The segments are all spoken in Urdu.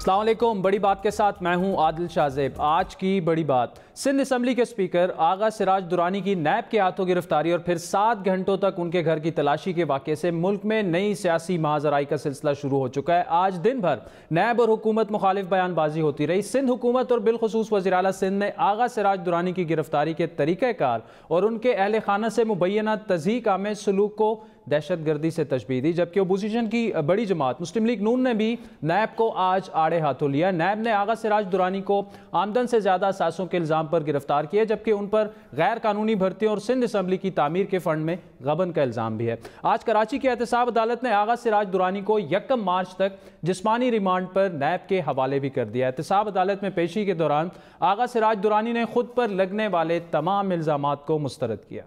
السلام علیکم، بڑی بات کے ساتھ میں ہوں عادل شاہ زیب۔ آج کی بڑی بات، سندھ اسمبلی کے سپیکر آغا سراج درانی کی نیب کے ہاتھوں گرفتاری اور پھر 7 گھنٹوں تک ان کے گھر کی تلاشی کے واقعے سے ملک میں نئی سیاسی ماجرائی کا سلسلہ شروع ہو چکا ہے۔ آج دن بھر نیب اور حکومت مخالف بیان بازی ہوتی رہی۔ سندھ حکومت اور بالخصوص وزیر اعلیٰ سندھ نے آغا سراج درانی کی گرفتاری کے طریقہ کار اور ان کے اہل خانہ سے مبینہ تضحیک آمیز سلوک کو دہشت گردی سے تشبیہ دی، جبکہ اپوزیشن کی بڑی جماعت مسلم لیگ نون نے بھی نیب کو آج آڑے ہاتھوں لیا۔ نیب نے آغا سراج درانی کو آمدن سے زیادہ اثاثوں کے الزام پر گرفتار کیا، جبکہ ان پر غیر قانونی بھرتیوں اور سندھ اسمبلی کی تعمیر کے فنڈ میں غبن کا الزام بھی ہے۔ آج کراچی کی احتساب عدالت نے آغا سراج درانی کو 1 مارچ تک جسمانی ریمانڈ پر نیب کے حوالے بھی کر دیا۔ احتساب عدالت میں پیشی کے دوران آغا سراج درانی نے خود پر لگنے والے تمام الزامات کو مسترد کیا۔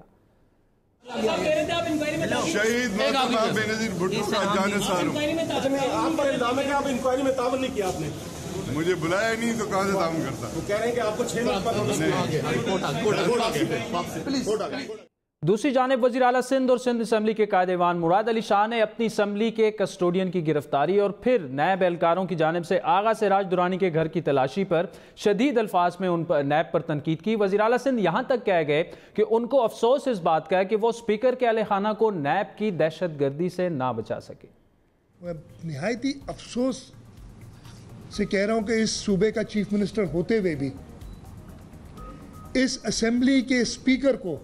شہید محترمہ بے نظیر بھٹو کا جانثار ہوں۔ آپ پر الزام ہے کہ آپ انکوائری میں تعاون نہیں کیا آپ نے۔ مجھے بلایا نہیں تو کہاں سے تعاون کرتا؟ وہ کہہ رہے ہیں کہ آپ کو 6 ماہ پر دوسری جانب وزیر اعلیٰ سندھ اور سندھ اسمبلی کے قائد ایوان مراد علی شاہ نے اپنی اسمبلی کے کسٹوڈین کی گرفتاری اور پھر نیب اہلکاروں کی جانب سے آغا سراج درانی کے گھر کی تلاشی پر شدید الفاظ میں نیب پر تنقید کی۔ وزیر اعلیٰ سندھ یہاں تک کہہ گئے کہ ان کو افسوس اس بات کا ہے کہ وہ اسپیکر کے اہل خانہ کو نیب کی دہشت گردی سے نہ بچا سکے۔ نہایت ہی افسوس سے کہہ رہا ہوں کہ اس صوبے کا چیف منسٹر ہوتے ہوئے بھی اس اسمبلی کے اسپیکر کو،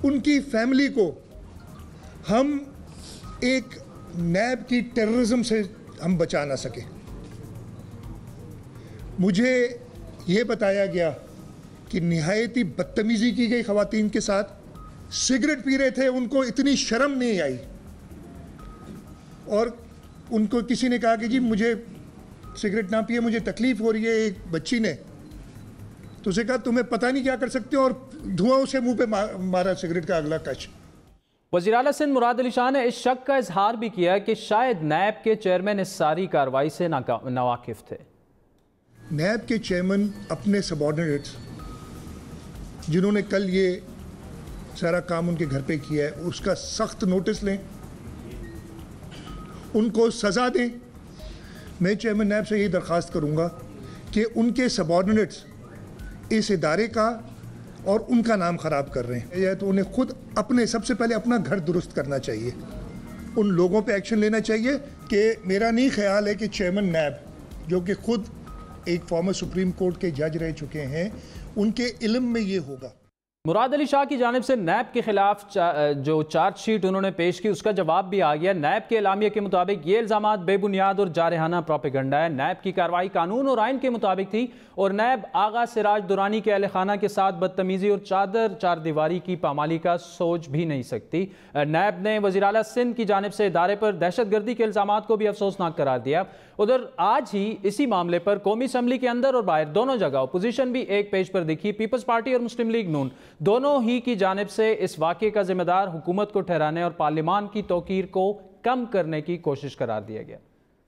ان کی فیملی کو ہم ایک نیب کی ٹیررزم سے ہم بچا نہ سکے۔ مجھے یہ بتایا گیا کہ نہایت ہی بدتمیزی کی گئی خواتین کے ساتھ، سگریٹ پی رہے تھے، ان کو اتنی شرم نہیں آئی، اور ان کو کسی نے کہا کہ جی مجھے سگریٹ نہ پیے، مجھے تکلیف ہو رہی ہے، ایک بچی نے تو اسے کہا تمہیں پتہ نہیں کیا کر سکتے ہو، اور دھواں اسے منہ پہ مارا سگریٹ کا اگلا کش۔ وزیر اعلیٰ سندھ مراد علی شاہ نے اس شک کا اظہار بھی کیا کہ شاید نیب کے چیئرمین اس ساری کارروائی سے ناواقف تھے۔ نیب کے چیئرمین اپنے سبارڈینیٹس جنہوں نے کل یہ سارا کام ان کے گھر پہ کیا ہے، اس کا سخت نوٹس لیں، ان کو سزا دیں۔ میں چیئرمین نیب سے یہ درخواست کروں گا کہ ان کے سبارڈینیٹس اس ادارے کا اور ان کا نام خراب کر رہے ہیں، تو انہیں خود اپنے سب سے پہلے اپنا گھر درست کرنا چاہیے، ان لوگوں پہ ایکشن لینا چاہیے۔ کہ میرا نہیں خیال ہے کہ چیئرمین نیب جو کہ خود ایک فارمر سپریم کورٹ کے جج رہ چکے ہیں، ان کے علم میں یہ ہوگا۔ مراد علی شاہ کی جانب سے نیب کے خلاف جو چارج شیٹ انہوں نے پیش کی، اس کا جواب بھی آ گیا۔ نیب کے اعلامیہ کے مطابق یہ الزامات بے بنیاد اور جارحانہ پروپیگنڈا ہے۔ نیب کی کارروائی قانون اور آئین کے مطابق تھی اور نیب آغا سراج درانی کے اہل خانہ کے ساتھ بدتمیزی اور چار دیواری کی پامالی کا سوچ بھی نہیں سکتی۔ نیب نے وزیر اعلیٰ سندھ کی جانب سے ادارے پر دہشت گردی کے الزامات کو بھی افسوسناک قرار دیا۔ ادھر آج ہی اسی معاملے پر قومی اسمبلی کے اندر اور باہر دونوں جگہ اپوزیشن بھی ایک پیج پر دکھی۔ پیپلز پارٹی اور مسلم لیگ نون دونوں ہی کی جانب سے اس واقعے کا ذمہ دار حکومت کو ٹھہرانے اور پارلیمان کی توقیر کو کم کرنے کی کوشش قرار دیا گیا۔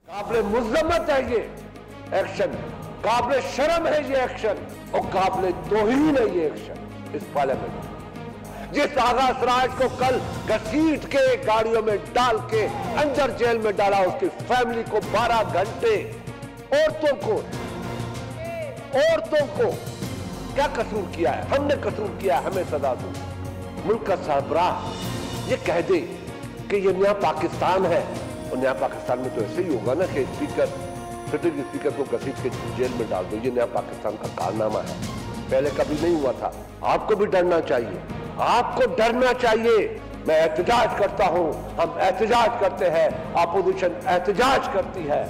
قابل مذمت ہے یہ ایکشن، قابل شرم ہے یہ ایکشن، اور قابل توہین ہے یہ ایکشن اس پارلیمنٹ۔ جس آغا سراج کو کل گھسیٹ کے گاڑیوں میں ڈال کے انجر جیل میں ڈالا، اس کی فیملی کو 12 گھنٹے، عورتوں کو کیا قصور کیا ہے؟ ہم نے قصور کیا ہے، ہمیں سزا دو۔ ملک کا سربراہ یہ کہہ دے کہ یہ نیا پاکستان ہے، اور نیا پاکستان میں تو ایسے ہی ہوگا نا کہ اسپیکر کو گھسیٹ کے جیل میں ڈال دو، یہ نیا پاکستان کا کارنامہ ہے، پہلے کبھی نہیں ہوا تھا۔ آپ کو بھی ڈرنا چاہیے، آپ کو ڈرنا چاہیے۔ میں احتجاج کرتا ہوں، ہم احتجاج کرتے ہیں، اپوزیشن احتجاج کرتی ہے۔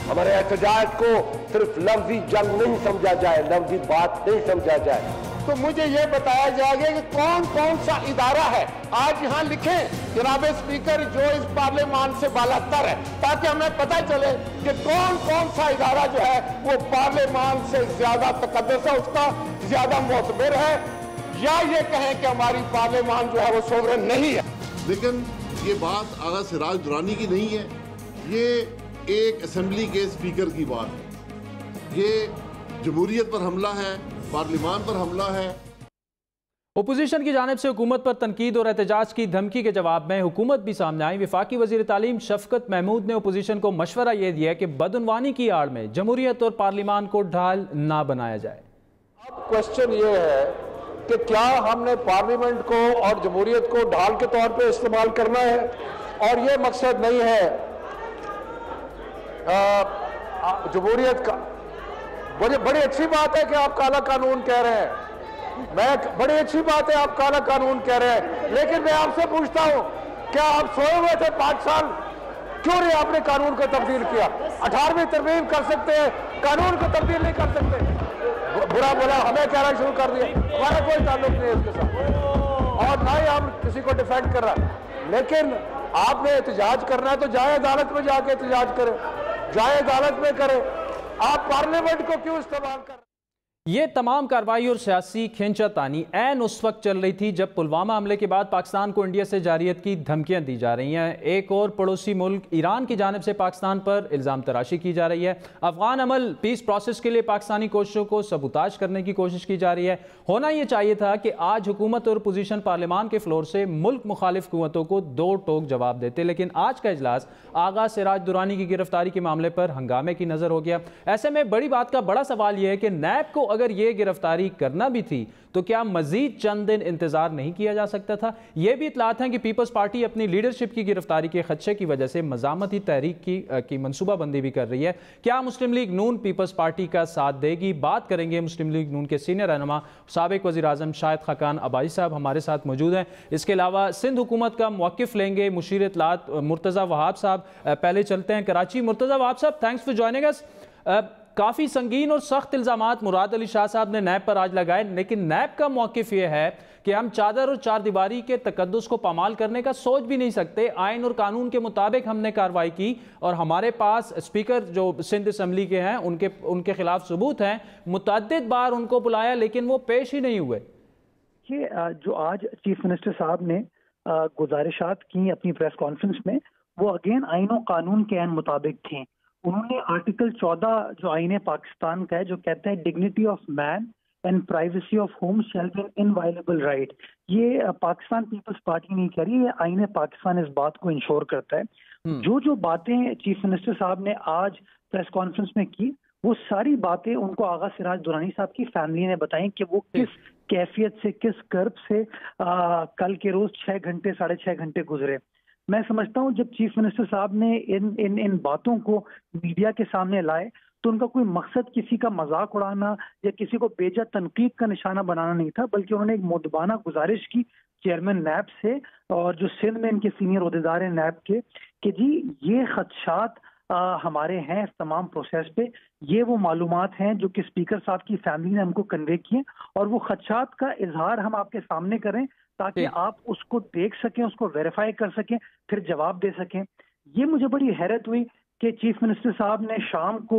ہمارے احتجاج کو صرف لفظی جنگ نہیں سمجھا جائے، لفظی بات نہیں سمجھا جائے۔ تو مجھے یہ بتایا جائے گا کہ کون سا ادارہ ہے، آج یہاں لکھیں جناب اسپیکر جو اس پارلیمان سے بالاتر ہے، تاکہ ہمیں پتہ چلے کہ کون سا ادارہ جو ہے وہ پارلیمان سے زیادہ تقدس ہے، اس کا زیادہ معتبر ہے، یا یہ کہیں کہ ہماری پارلیمان جو ہے وہ سوورن نہیں ہے۔ لیکن یہ بات آغا سراج درانی کی نہیں ہے، یہ ایک اسمبلی کے اسپیکر کی بات ہے، یہ جمہوریت پر حملہ ہے، پارلیمان پر حملہ ہے۔ اپوزیشن کی جانب سے حکومت پر تنقید اور احتجاج کی دھمکی کے جواب میں حکومت بھی سامنے آئی۔ وفاقی وزیر تعلیم شفقت محمود نے اپوزیشن کو مشورہ یہ دیا کہ بدعنوانی کی آڑ میں جمہوریت اور پارلیمان کو ڈھال نہ بنایا جائے۔ اب کوشچن یہ ہے کہ کیا ہم نے پارلیمنٹ کو اور جمہوریت کو ڈھال کے طور پہ استعمال کرنا ہے؟ اور یہ مقصد نہیں ہے جمہوریت کا۔ بڑی اچھی بات ہے کہ آپ کالا قانون کہہ رہے ہیں، بڑی اچھی بات ہے آپ کالا قانون کہہ رہے ہیں، لیکن میں آپ سے پوچھتا ہوں کیا آپ سوئے ہوئے تھے 5 سال؟ کیوں نہیں آپ نے قانون کو تبدیل کیا؟ 18ویں ترمیم کر سکتے ہیں، قانون کو تبدیل نہیں کر سکتے۔ برا بولا ہمیں کہنا شروع کر دیا، ہمارا کوئی تعلق نہیں ہے اس کے ساتھ، اور نہ ہی ہم کسی کو ڈیفینڈ کر رہا ہے۔ لیکن آپ نے احتجاج کرنا ہے تو جائے عدالت میں جا کے احتجاج کریں، جائے عدالت میں کریں، آپ پارلیمنٹ کو کیوں استعمال کر رہے ہیں؟ یہ تمام کارروائی اور سیاسی کھینچا تانی عین اس وقت چل رہی تھی جب پلوامہ حملے کے بعد پاکستان کو انڈیا سے جارحیت کی دھمکیاں دی جا رہی ہیں۔ ایک اور پڑوسی ملک ایران کی جانب سے پاکستان پر الزام تراشی کی جا رہی ہے۔ افغان عمل پیس پروسیس کے لیے پاکستانی کوششوں کو سبوتاژ کرنے کی کوشش کی جا رہی ہے۔ ہونا یہ چاہیے تھا کہ آج حکومت اور اپوزیشن پارلیمان کے فلور سے ملک مخالف قوتوں کو دو ٹوک جواب دیتے، لیکن آج کا اجلاس آغا سراج درانی کی گرفتاری کے معاملے پر ہنگامے کی نظر ہو گیا۔ ایسے میں بڑی بات کا بڑا سوال یہ ہے کہ نیب کو اگر یہ گرفتاری کرنا بھی تھی تو کیا مزید چند دن انتظار نہیں کیا جا سکتا تھا؟ یہ بھی اطلاعات ہیں کہ پیپلز پارٹی اپنی لیڈرشپ کی گرفتاری کے خدشے کی وجہ سے مزاحمتی تحریک کی منصوبہ بندی بھی کر رہی ہے۔ کیا مسلم لیگ نون پیپلز پارٹی کا ساتھ دے گی؟ بات کریں گے مسلم لیگ نون کے سینئر رہنما سابق وزیر اعظم شاہد خاقان عباسی صاحب ہمارے ساتھ موجود ہیں۔ اس کے علاوہ سندھ حکومت کا موقف لیں گے مشیر اطلاعات مرتضی وہاب صاحب۔ پہلے چلتے ہیں کراچی۔ مرتضی وہاب صاحب، تھینکس فار جوائننگ اس۔ کافی سنگین اور سخت الزامات مراد علی شاہ صاحب نے نیب پر آج لگائے، لیکن نیب کا موقف یہ ہے کہ ہم چادر اور چار دیواری کے تقدس کو پامال کرنے کا سوچ بھی نہیں سکتے۔ آئین اور قانون کے مطابق ہم نے کارروائی کی اور ہمارے پاس اسپیکر جو سندھ اسمبلی کے ہیں ان کے خلاف ثبوت ہیں، متعدد بار ان کو بلایا لیکن وہ پیش ہی نہیں ہوئے۔ یہ جو آج چیف منسٹر صاحب نے گزارشات کی اپنی پریس کانفرنس میں، وہ اگین آئین و قانون کے عین مطابق تھیں۔ انہوں نے آرٹیکل 14 جو آئین پاکستان کا ہے جو کہتا ہے dignity of man and privacy of home shall be an inviolable right, یہ پاکستان پیپلز پارٹی نہیں کہہ رہی، یہ آئین پاکستان اس بات کو انشور کرتا ہے۔ جو باتیں چیف منسٹر صاحب نے آج پریس کانفرنس میں کی، وہ ساری باتیں ان کو آغا سراج درانی صاحب کی فیملی نے بتائیں کہ وہ کس کیفیت سے، کس کرب سے کل کے روز 6 گھنٹے 6.5 گھنٹے گزرے۔ میں سمجھتا ہوں جب چیف منسٹر صاحب نے ان باتوں کو میڈیا کے سامنے لائے تو ان کا کوئی مقصد کسی کا مذاق اڑانا یا کسی کو بے جا تنقید کا نشانہ بنانا نہیں تھا، بلکہ انہوں نے ایک مؤدبانہ گزارش کی چیئرمین نیب سے اور جو سندھ میں ان کے سینئر عہدیدار ہیں نیب کے، کہ جی یہ خدشات ہمارے ہیں اس تمام پروسیس پہ، یہ وہ معلومات ہیں جو کہ اسپیکر صاحب کی فیملی نے ہم کو کنوے کیے، اور وہ خدشات کا اظہار ہم آپ کے سامنے کریں تاکہ آپ اس کو دیکھ سکیں، اس کو ویریفائی کر سکیں، پھر جواب دے سکیں۔ یہ مجھے بڑی حیرت ہوئی کہ چیف منسٹر صاحب نے شام کو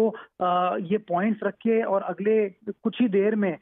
یہ پوائنٹس رکھے اور اگلے کچھ ہی دیر میں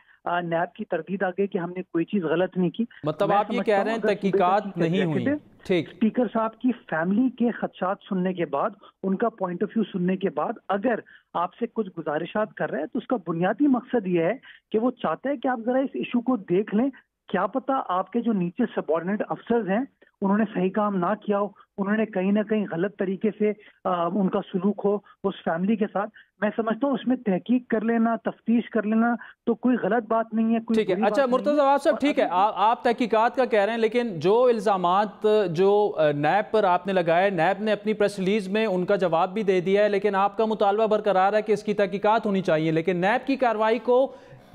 نیب کی تردید آ گئی کہ ہم نے کوئی چیز غلط نہیں کی۔ مطلب آپ یہ کہہ رہے ہیں تحقیقات نہیں ہوئی؟ ٹھیک، اسپیکر صاحب کی فیملی کے خدشات سننے کے بعد، ان کا پوائنٹ آف ویو سننے کے بعد اگر آپ سے کچھ گزارشات کر رہے ہیں تو اس کا بنیادی مقصد یہ ہے کہ وہ چاہتا ہے کہ آپ ذرا اس ایشو کو دیکھ لیں، کیا پتا آپ کے جو نیچے سبارڈینیٹ افسرز ہیں انہوں نے صحیح کام نہ کیا ہو، انہوں نے کہیں نہ کہیں غلط طریقے سے ان کا سلوک ہو اس فیملی کے ساتھ۔ میں سمجھتا ہوں اس میں تحقیق کر لینا، تفتیش کر لینا تو کوئی غلط بات نہیں ہے، کوئی ٹھیک ہے۔ اچھا مرتضی وہاب صاحب، ٹھیک ہے آپ تحقیقات کا کہہ رہے ہیں، لیکن جو الزامات جو نیب پر آپ نے لگائے، نیب نے اپنی پریس ریلیز میں ان کا جواب بھی دے دیا ہے، لیکن آپ کا مطالبہ برقرار ہے کہ اس کی تحقیقات ہونی چاہیے، لیکن نیب کی کارروائی کو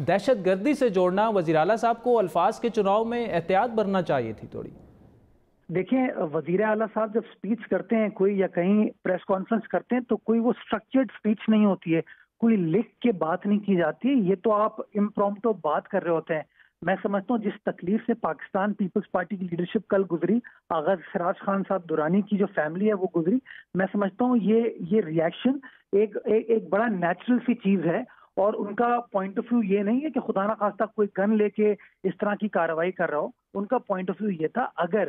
دہشت گردی سے جوڑنا، وزیر اعلیٰ صاحب کو الفاظ کے چناؤ میں احتیاط برتنا چاہیے تھی تھوڑی۔ دیکھیں وزیر اعلیٰ صاحب جب سپیچ کرتے ہیں کوئی یا کہیں پریس کانفرنس کرتے ہیں تو کوئی وہ سٹرکچرڈ سپیچ نہیں ہوتی ہے، کوئی لکھ کے بات نہیں کی جاتی، یہ تو آپ امپرومپٹو بات کر رہے ہوتے ہیں۔ میں سمجھتا ہوں جس تکلیف سے پاکستان پیپلز پارٹی کی لیڈرشپ کل گزری، آغا سراج خان صاحب درانی کی جو فیملی ہے وہ گزری، میں سمجھتا ہوں یہ ریئیکشن ایک بڑا نیچرل سی چیز ہے، اور ان کا پوائنٹ آف ویو یہ نہیں ہے کہ خدا نہ خواستہ کوئی گن لے کے اس طرح کی کارروائی کر رہا ہو۔ ان کا پوائنٹ آف ویو یہ تھا اگر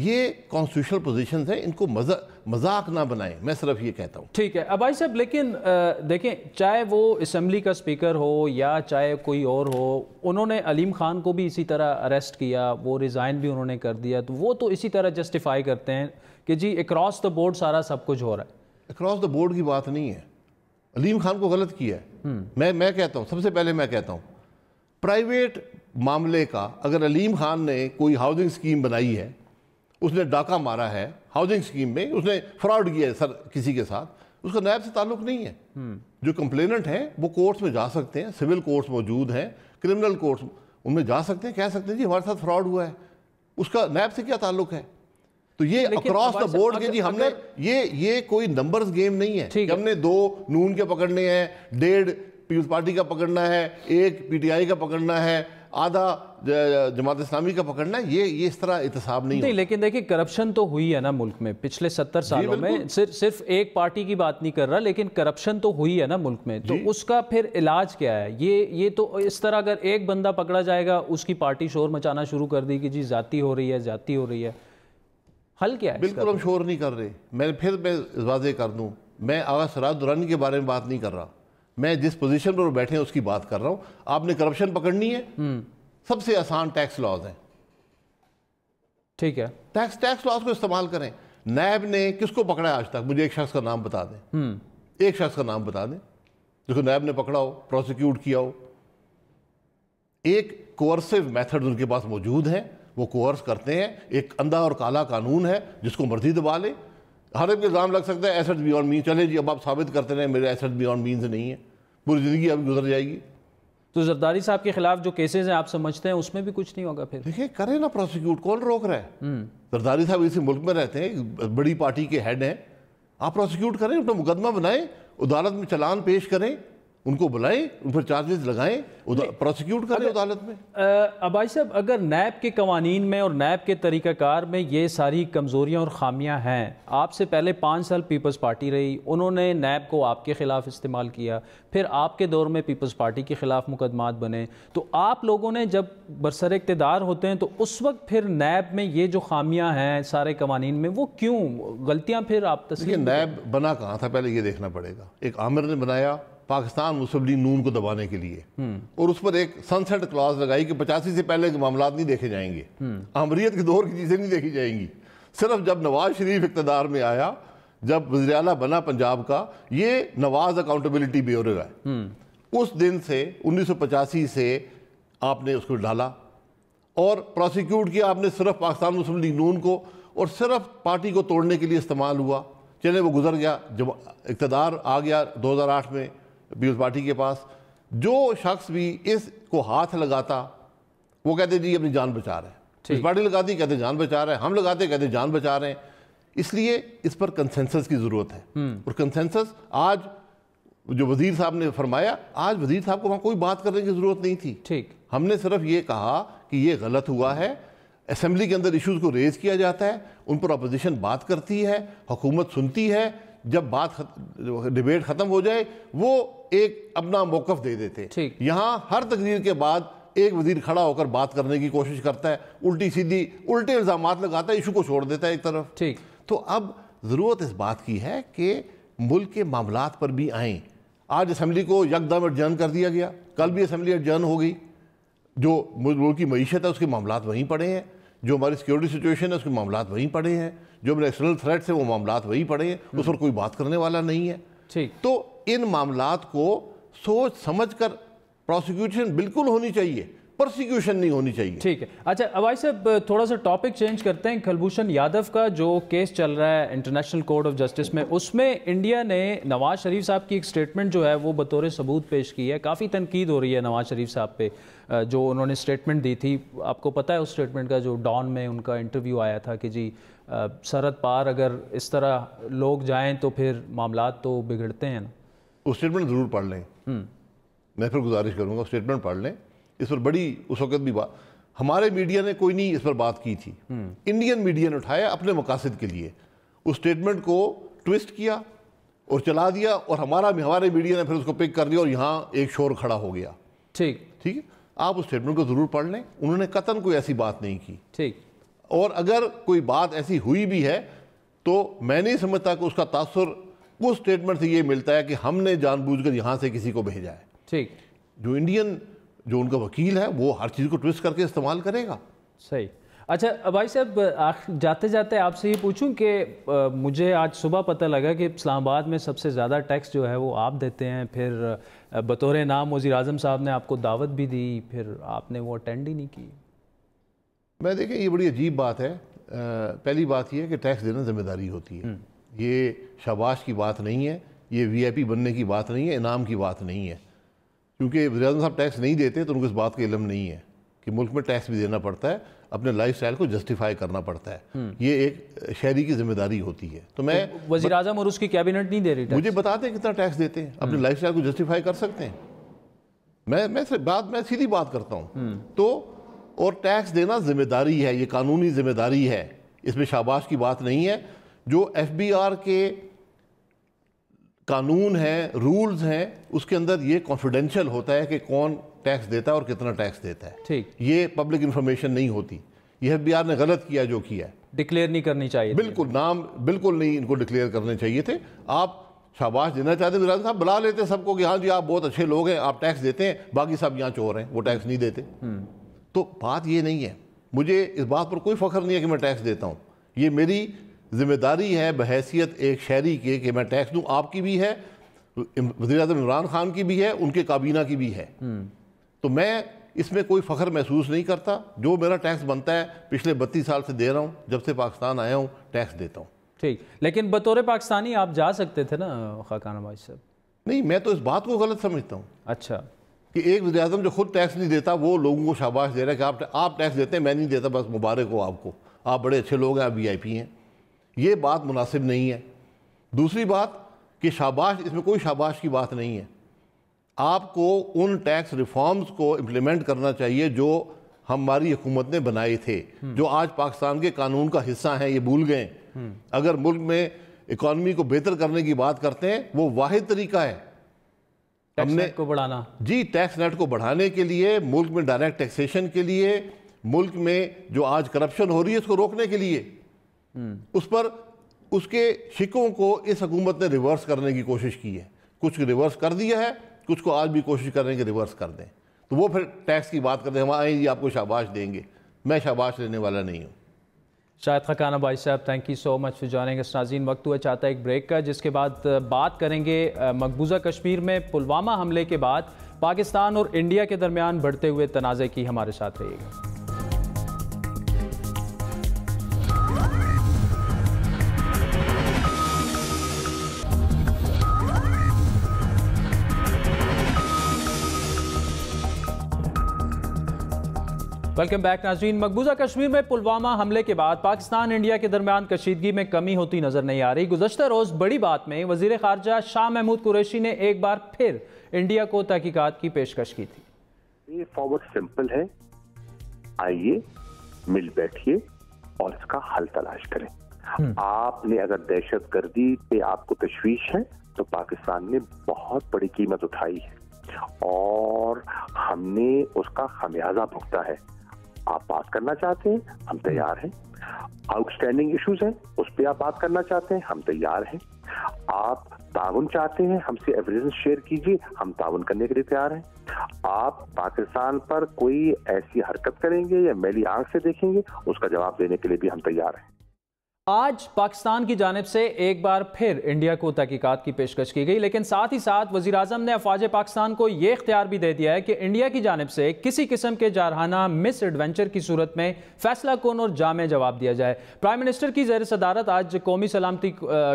یہ کانسٹیٹیوشنل پوزیشنز ہیں، ان کو مذاق نہ بنائیں، میں صرف یہ کہتا ہوں. ٹھیک ہے ابائی صاحب، لیکن دیکھیں چاہے وہ اسمبلی کا اسپیکر ہو یا چاہے کوئی اور ہو، انہوں نے علیم خان کو بھی اسی طرح اریسٹ کیا، وہ ریزائن بھی انہوں نے کر دیا، تو وہ تو اسی طرح جسٹیفائی کرتے ہیں کہ جی اکراس دا بورڈ سارا سب کچھ ہو رہا ہے. اکراس دا بورڈ کی بات نہیں ہے، علیم خان کو غلط کیا ہے. میں کہتا ہوں، سب سے پہلے میں کہتا ہوں پرائیویٹ معاملے کا اگر علیم خان نے کوئی ہاؤسنگ اسکیم بنائی ہے، اس نے ڈاکہ مارا ہے ہاؤسنگ اسکیم میں، اس نے فراڈ کیا ہے سر کسی کے ساتھ، اس کا نیب سے تعلق نہیں ہے. جو کمپلیننٹ ہیں وہ کورٹس میں جا سکتے ہیں، سول کورٹس موجود ہیں، کرمنل کورٹس ان میں جا سکتے ہیں، کہہ سکتے ہیں جی ہمارے ساتھ فراڈ ہوا ہے، اس کا نیب سے کیا تعلق ہے. تو یہ اکراس دا بورڈ کے جی ہم نے یہ کوئی نمبرز گیم نہیں ہے کہ ہم نے 2 نون کے پکڑنے ہیں، 1.5 پیپلز پارٹی کا پکڑنا ہے، 1 پی ٹی آئی کا پکڑنا ہے، آدھا جماعت اسلامی کا پکڑنا ہے. یہ اس طرح احتساب نہیں ہوتا. لیکن دیکھیں کرپشن تو ہوئی ہے نا ملک میں پچھلے 70 سالوں میں، صرف ایک پارٹی کی بات نہیں کر رہا، لیکن کرپشن تو ہوئی ہے نا ملک میں. تو اس کا پھر علاج کیا ہے؟ یہ تو اس طرح اگر ایک بندہ پکڑا جائے گا، اس کی پارٹی شور مچانا شروع کر دی کہ جی زیادتی ہو رہی ہے، حل کیا ہے؟ بالکل ہم شور نہیں کر رہے. میں واضح کر دوں، میں آغا سراج درانی کے بارے میں بات نہیں کر رہا، میں جس پوزیشن پر بیٹھے ہیں اس کی بات کر رہا ہوں. آپ نے کرپشن پکڑنی ہے، سب سے آسان ٹیکس لاز ہیں. ٹھیک ہے، ٹیکس لاز کو استعمال کریں. نیب نے کس کو پکڑا ہے آج تک؟ مجھے ایک شخص کا نام بتا دیں، ایک شخص کا نام بتا دیں جس کو نیب نے پکڑا ہو، پروسیکیوٹ کیا ہو. ایک کوئرسو میتھڈ ان کے پاس موجود ہیں، وہ کوئرس کرتے ہیں. ایک اندھا اور کالا قانون ہے، جس کو مرضی دبا لے. ہر ایک الزام لگ سکتا ہے ایسٹ بیونڈ مینز، چلے جی اب آپ ثابت کرتے رہے میرے ایسٹ بیونڈ مینز نہیں ہے، پوری زندگی اب گزر جائے گی. تو زرداری صاحب کے خلاف جو کیسز ہیں آپ سمجھتے ہیں اس میں بھی کچھ نہیں ہوگا پھر؟ دیکھیں کریں نا پروسیکیوٹ، کون روک رہا ہے؟ زرداری صاحب اسی ملک میں رہتے ہیں، بڑی پارٹی کے ہیڈ ہیں. آپ پروسیکیوٹ کریں، اپنا مقدمہ بنائیں، عدالت میں چلان پیش کریں، ان کو بلائیں، ان پر چارجز لگائیں، پروسیکیوٹ کریں عدالت میں. ابائی صاحب، اگر نیب کے قوانین میں اور نیب کے طریقہ کار میں یہ ساری کمزوریاں اور خامیاں ہیں، آپ سے پہلے 5 سال پیپلز پارٹی رہی، انہوں نے نیب کو آپ کے خلاف استعمال کیا، پھر آپ کے دور میں پیپلز پارٹی کے خلاف مقدمات بنے، تو آپ لوگوں نے جب برسر اقتدار ہوتے ہیں تو اس وقت پھر نیب میں یہ جو خامیاں ہیں سارے قوانین میں، وہ کیوں غلطیاں پھر آپ تسلیم؟ نیب بنا کہاں تھا پہلے یہ دیکھنا پڑے گا. ایک عامر نے بنایا پاکستان مسلم لیگ نون کو دبانے کے لیے، اور اس پر ایک سنسیٹ کلاز لگائی کہ 85 سے پہلے کے معاملات نہیں دیکھے جائیں گے، آمریت کے دور کی چیزیں نہیں دیکھی جائیں گی. صرف جب نواز شریف اقتدار میں آیا، جب وزیر اعلیٰ بنا پنجاب کا، یہ نواز اکاؤنٹیبلٹی بیورو ہے، اس دن سے 1985 سے آپ نے اس کو ڈالا اور پروسیکیوٹ کیا آپ نے صرف پاکستان مسلم لیگ نون کو، اور صرف پارٹی کو توڑنے کے لیے استعمال ہوا. چلے وہ گزر گیا، جب اقتدار آ گیا 2008 میں پیپلز پارٹی کے پاس، جو شخص بھی اس کو ہاتھ لگاتا وہ کہتے جی اپنی جان بچا رہے ہیں. پیپلز پارٹی لگاتی کہتے جان بچا رہے ہیں، ہم لگاتے کہتے جان بچا رہے ہیں. اس لیے اس پر کنسنسس کی ضرورت ہے، اور کنسنسس آج جو وزیر صاحب نے فرمایا، آج وزیر صاحب کو وہاں کوئی بات کرنے کی ضرورت نہیں تھی. ٹھیک، ہم نے صرف یہ کہا کہ یہ غلط ہوا ہے. اسمبلی کے اندر ایشوز کو ریز کیا جاتا ہے، ان پر اپوزیشن بات کرتی ہے، حکومت سنتی ہے. جب ڈیبیٹ ختم ہو جائے وہ ایک اپنا موقف دے دیتے. یہاں ہر تقریر کے بعد ایک وزیر کھڑا ہو کر بات کرنے کی کوشش کرتا ہے، الٹی سیدھی الٹے الزامات لگاتا ہے، ایشو کو چھوڑ دیتا ہے ایک طرف. تو اب ضرورت اس بات کی ہے کہ ملک کے معاملات پر بھی آئیں. آج اسمبلی کو یکدم ایڈجرن کر دیا گیا، کل بھی اسمبلی ایڈجرن ہو گئی. جو ملک کی معیشت ہے اس کے معاملات وہیں پڑے ہیں، جو ہماری سیکیورٹی سچویشن ہے اس کے معاملات وہیں پڑے ہیں، جو ہمارے ایکسٹرنل تھریٹس ہیں وہ معاملات وہیں پڑے ہیں، اس پر کوئی بات کرنے والا نہیں ہے. تو ان معاملات کو سوچ سمجھ کر پروسیکیوشن بالکل ہونی چاہیے، پرسیکیوشن نہیں ہونی چاہیے. ٹھیک ہے. اچھا ابائی صاحب، تھوڑا سا ٹاپک چینج کرتے ہیں. کلبھوشن یادو کا جو کیس چل رہا ہے انٹرنیشنل کورٹ آف جسٹس میں، اس میں انڈیا نے نواز شریف صاحب کی ایک سٹیٹمنٹ جو ہے وہ بطور ثبوت پیش کی ہے. کافی تنقید ہو رہی ہے نواز شریف صاحب پہ، جو انہوں نے سٹیٹمنٹ دی تھی. آپ کو پتہ ہے اس سٹیٹمنٹ کا، جو ڈان میں ان کا انٹرویو آیا تھا کہ جی سرحد پار اگر اس طرح لوگ جائیں تو پھر معاملات تو بگڑتے ہیں نا. وہ سٹیٹمنٹ ضرور پڑھ لیں، میں پھر گزارش کروں گا سٹیٹمنٹ پڑھ لیں. اس پر بڑی اس وقت بھی بات، ہمارے میڈیا نے کوئی نہیں اس پر بات کی تھی، انڈین میڈیا نے اٹھایا اپنے مقاصد کے لیے، اس سٹیٹمنٹ کو ٹویسٹ کیا اور چلا دیا، اور ہمارے میڈیا نے پھر اس کو پک کر لیا اور یہاں ایک شور کھڑا ہو گیا. ٹھیک ہے، آپ اس سٹیٹمنٹ کو ضرور پڑھ لیں. انہوں نے قطعاً کوئی ایسی بات نہیں کی. ٹھیک، اور اگر کوئی بات ایسی ہوئی بھی ہے تو میں نہیں سمجھتا کہ اس کا تاثر اس سٹیٹمنٹ سے یہ ملتا ہے کہ ہم نے جان بوجھ کر یہاں سے کسی کو بھیجا ہے. ٹھیک. جو انڈین جو ان کا وکیل ہے وہ ہر چیز کو ٹویسٹ کر کے استعمال کرے گا. صحیح. اچھا بھائی صاحب جاتے جاتے آپ سے یہ پوچھوں کہ مجھے آج صبح پتہ لگا کہ اسلام آباد میں سب سے زیادہ ٹیکس جو ہے وہ آپ دیتے ہیں, پھر بطور نام وزیر اعظم صاحب نے آپ کو دعوت بھی دی, پھر آپ نے وہ اٹینڈ ہی نہیں کی. میں دیکھیں یہ بڑی عجیب بات ہے. پہلی بات یہ ہے کہ ٹیکس دینا ذمہ داری ہوتی ہے. یہ شاباش کی بات نہیں ہے, یہ وی آئی پی بننے کی بات نہیں ہے, انعام کی بات نہیں ہے. کیونکہ وزیر اعظم صاحب ٹیکس نہیں دیتے تو ان کو اس بات کا علم نہیں ہے کہ ملک میں ٹیکس بھی دینا پڑتا ہے, اپنے لائف سٹائل کو جسٹیفائی کرنا پڑتا ہے. یہ ایک شہری کی ذمہ داری ہوتی ہے. تو میں وزیر اعظم اور اس کی کیبنٹ نہیں دے رہی, مجھے بتا دیں کتنا ٹیکس دیتے ہیں, اپنے لائف سٹائل کو جسٹیفائی کر سکتے ہیں. میں سیدھی بات کرتا ہوں. تو اور ٹیکس دینا ذمہ داری ہے, یہ قانونی ذمہ داری ہے, اس میں شاباش کی بات نہیں ہے. جو ایف بی آر کے قانون ہیں, رولز ہیں, اس کے اندر یہ کانفیڈینشیل ہوتا ہے کہ کون ٹیکس دیتا ہے اور کتنا ٹیکس دیتا ہے. ٹھیک. یہ پبلک انفارمیشن نہیں ہوتی. یہ ایف بی آر نے غلط کیا جو کیا ہے. ڈکلیئر نہیں کرنی چاہیے. بالکل نام بالکل نہیں ان کو ڈکلیئر کرنے چاہیے تھے. آپ شاباش دینا چاہتے ہیں, وزیر اعظم صاحب بلا لیتے سب کو کہ ہاں جی آپ بہت اچھے لوگ ہیں, آپ ٹیکس دیتے ہیں, باقی سب یہاں چور ہیں, وہ ٹیکس نہیں دیتے. تو بات یہ نہیں ہے. مجھے اس بات پر کوئی فخر نہیں ہے کہ میں ٹیکس دیتا ہوں. یہ میری ذمہ داری ہے بحیثیت ایک شہری کے کہ میں ٹیکس دوں. آپ کی بھی ہے, وزیر اعظم عمران خان کی بھی ہے, ان کے کابینہ کی بھی ہے. تو میں اس میں کوئی فخر محسوس نہیں کرتا. جو میرا ٹیکس بنتا ہے پچھلے 32 سال سے دے رہا ہوں, جب سے پاکستان آیا ہوں ٹیکس دیتا ہوں. ٹھیک. لیکن بطور پاکستانی آپ جا سکتے تھے نا خاقان بھائی صاحب. نہیں, میں تو اس بات کو غلط سمجھتا ہوں. اچھا. کہ ایک وزیر اعظم جو خود ٹیکس نہیں دیتا وہ لوگوں کو شاباش دے رہا ہے کہ آپ ٹیکس دیتے ہیں, میں نہیں دیتا, بس مبارک ہو آپ کو, آپ بڑے اچھے لوگ ہیں, آپ وی آئی پی ہیں. یہ بات مناسب نہیں ہے. دوسری بات کہ شاباش, اس میں کوئی شاباش کی بات نہیں ہے. آپ کو ان ٹیکس ریفارمز کو امپلیمنٹ کرنا چاہیے جو ہماری حکومت نے بنائے تھے, جو آج پاکستان کے قانون کا حصہ ہیں. یہ بھول گئے. اگر ملک میں اکانومی کو بہتر کرنے کی بات کرتے ہیں, وہ واحد طریقہ ہے ٹیکس نیٹ کو بڑھانا. جی, ٹیکس نیٹ کو بڑھانے کے لیے, ملک میں ڈائریکٹ ٹیکسیشن کے لیے, ملک میں جو آج کرپشن ہو رہی ہے اس کو روکنے کے لیے. اس پر اس کے شکوں کو اس حکومت نے ریورس کرنے کی کوشش کی ہے. کچھ ریورس کر دیا ہے, کچھ کو آج بھی کوشش کر رہے ہیں کہ ریورس کر دیں. تو وہ پھر ٹیکس کی بات کرتے ہیں, ہم آئیں جی آپ کو شاباش دیں گے. میں شاباش لینے والا نہیں ہوں. شاہد خاقان بھائی صاحب, thank you so much for joining us. ناظرین, وقت ہوا چاہتا ہے ایک بریک کا, جس کے بعد بات کریں گے مقبوضہ کشمیر میں پلوامہ حملے کے بعد پاکستان اور انڈیا کے درمیان بڑھتے ہوئے تنازع کی. ہمارے ساتھ رہیے گا. ویلکم بیک ناظرین. مقبوضہ کشمیر میں پلوامہ حملے کے بعد پاکستان انڈیا کے درمیان کشیدگی میں کمی ہوتی نظر نہیں آ رہی. گزشتہ روز بڑی بات میں وزیر خارجہ شاہ محمود قریشی نے ایک بار پھر انڈیا کو تحقیقات کی پیشکش کی تھی. یہ فارورڈ سمپل ہے, آئیے مل بیٹھیے اور اس کا حل تلاش کریں. آپ نے اگر دہشت گردی پہ آپ کو تشویش ہے تو پاکستان نے بہت بڑی قیمت اٹھائی ہے اور ہم نے اس کا خمیازہ بھگتا ہے. آپ بات کرنا چاہتے ہیں, ہم تیار ہیں. آؤٹ اسٹینڈنگ ایشوز ہیں, اس پہ آپ بات کرنا چاہتے ہیں, ہم تیار ہیں. آپ تعاون چاہتے ہیں, ہم سے ایویڈنس شیئر کیجیے, ہم تعاون کرنے کے لیے تیار ہیں. آپ پاکستان پر کوئی ایسی حرکت کریں گے یا میلی آنکھ سے دیکھیں گے, اس کا جواب دینے کے لیے بھی ہم تیار ہیں. آج پاکستان کی جانب سے ایک بار پھر انڈیا کو تحقیقات کی پیشکش کی گئی, لیکن ساتھ ہی ساتھ وزیر اعظم نے افواج پاکستان کو یہ اختیار بھی دے دیا ہے کہ انڈیا کی جانب سے کسی قسم کے جارحانہ مس ایڈونچر کی صورت میں فیصلہ کن اور جامع جواب دیا جائے. پرائم منسٹر کی زیر صدارت آج قومی سلامتی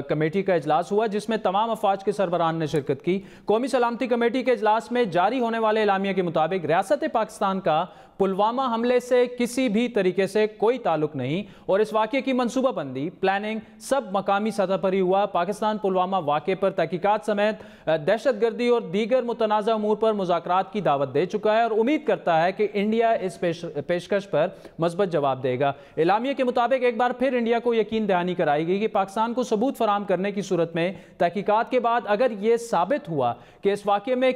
کمیٹی کا اجلاس ہوا, جس میں تمام افواج کے سربراہان نے شرکت کی. قومی سلامتی کمیٹی کے اجلاس میں جاری ہونے والے اعلامیہ کے مطابق ریاست پاکستان کا پلوامہ حملے سے کسی بھی طریقے سے کوئی تعلق نہیں اور اس واقعے کی منصوبہ بندی, پلاننگ سب مقامی سطح پر ہی ہوا. پاکستان پلوامہ واقعے پر تحقیقات سمیت دہشت گردی اور دیگر متنازع امور پر مذاکرات کی دعوت دے چکا ہے اور امید کرتا ہے کہ انڈیا اس پیشکش پر مثبت جواب دے گا. اعلامیہ کے مطابق ایک بار پھر انڈیا کو یقین دہانی کرائی گئی کہ پاکستان کو ثبوت فراہم کرنے کی صورت میں تحقیقات کے بعد اگر یہ ثابت ہوا کہ اس واقعے میں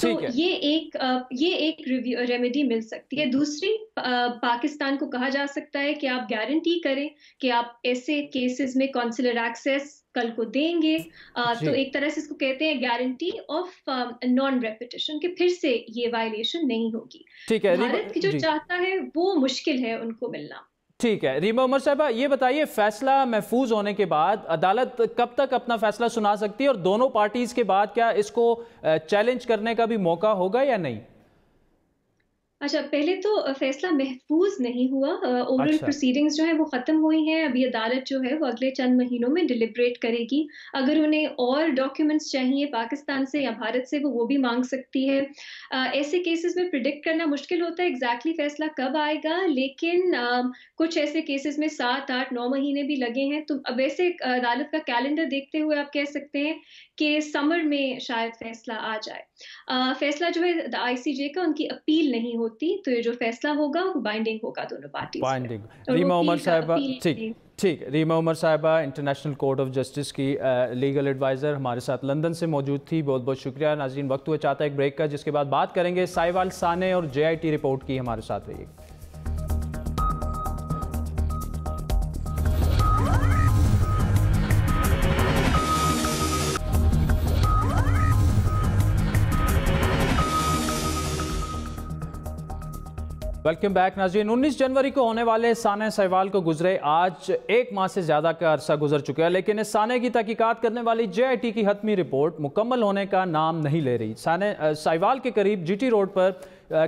تو یہ ایک ریمیڈی مل سکتی ہے. دوسری، پاکستان کو کہا جا سکتا ہے کہ آپ گارنٹی کریں کہ آپ ایسے کیسز میں کونسلر ایکسیس کل کو دیں گے. تو ایک طرح سے اس کو کہتے ہیں گارنٹی آف نان ریپیٹیشن، کہ پھر سے یہ وائلیشن نہیں ہوگی. بھارت جو چاہتا ہے وہ مشکل ہے ان کو ملنا. ٹھیک ہے. ریما عمر صاحبہ، یہ بتائیے فیصلہ محفوظ ہونے کے بعد عدالت کب تک اپنا فیصلہ سنا سکتی ہے، اور دونوں پارٹیز کے بعد کیا اس کو چیلنج کرنے کا بھی موقع ہوگا یا نہیں؟ اچھا، پہلے تو فیصلہ محفوظ نہیں ہوا. اورل پروسیڈنگز جو ہیں وہ ختم ہوئی ہیں. ابھی عدالت جو ہے وہ اگلے چند مہینوں میں ڈیلیبریٹ کرے گی. اگر انہیں اور ڈاکیومنٹس چاہیے پاکستان سے یا بھارت سے وہ بھی مانگ سکتی ہے. ایسے کیسز میں پریڈکٹ کرنا مشکل ہوتا ہے ایگزیکٹلی فیصلہ کب آئے گا، لیکن کچھ ایسے کیسز میں 7, 8, 9 مہینے بھی لگے ہیں. تو اب ویسے عدالت کا کیلنڈر دیکھتے ہوئے آپ کہہ سکتے ہیں کہ سمر میں شاید فیصلہ آ جائے. فیصلہ جو ہے آئی سی جے کا، ان کی اپیل نہیں ہوتی، تو یہ جو فیصلہ ہوگا وہ بائنڈنگ ہوگا دونوں پارٹیز پہ. ریما عمر صاحبہ، ٹھیک. ریما عمر صاحبہ انٹرنیشنل کورٹ آف جسٹس کی لیگل ایڈوائزر ہمارے ساتھ لندن سے موجود تھی. بہت بہت شکریہ. ناظرین، وقت ہوا چاہتا ہے ایک بریک کا، جس کے بعد بات کریں گے سائیوال سانے اور JIT رپورٹ کی. ہمارے ساتھ رہیے. Welcome back. ناظرین، 19 جنوری کو ہونے والے سانحہ سائیوال کو گزرے آج 1 ماہ سے زیادہ کا عرصہ گزر چکا ہے، لیکن اس سانحے کی تحقیقات کرنے والی JIT کی حتمی رپورٹ مکمل ہونے کا نام نہیں لے رہی. سانحہ سائیوال کے قریب GT روڈ پر